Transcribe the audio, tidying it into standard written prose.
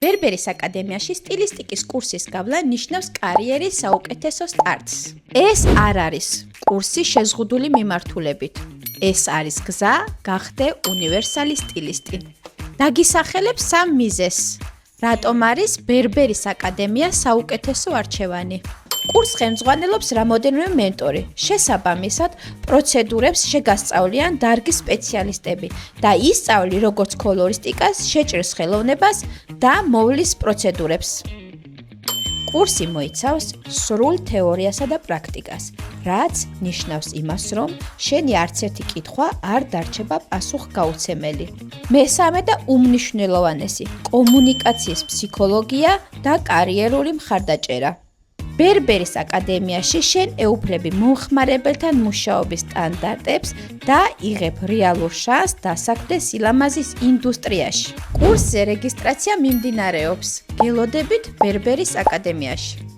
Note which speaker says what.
Speaker 1: ბერბერის აკადემიაში სტილისტიკის კურსის გავლა ნიშნავს კარიერის საუკეთესო სტარტს. ეს არ არის კურსი შეზღუდული მიმართულებით. ეს არის გზა გახდე უნივერსალი სტილისტი. დაგისახელებს სამ მიზეზს. რატომ არის ბერბერის აკადემია საუკეთესო არჩევანი? კურსს ხელმძღვანელობს რამოდენიმე მენტორი. შესაბამისად, პროცედურებს შეგასწავლიან დარგის სპეციალისტები და ისწავლი როგორც კოლორისტიკას, შეჭრის ხელოვნებას და მოვლის პროცედურებს. კურსი მოიცავს სრულ თეორიასა და პრაქტიკას, რაც ნიშნავს იმას, რომ შენი არც ერთი კითხვა არ დარჩება პასუხგაუცემელი. მესამე და უმნიშვნელოვანესი, კომუნიკაციის ფსიქოლოგია და კარიერული მხარდაჭერა. ბერბერის აკადემიაში შენ ეუფლები მომხმარებელთან მუშაობის სტანდარტებს და იღებ რეალურ შანსს დასაქმდე სილამაზის ინდუსტრიაში. კურსზე რეგისტრაცია მიმდინარეობს. გელოდებით ბერბერის აკადემიაში.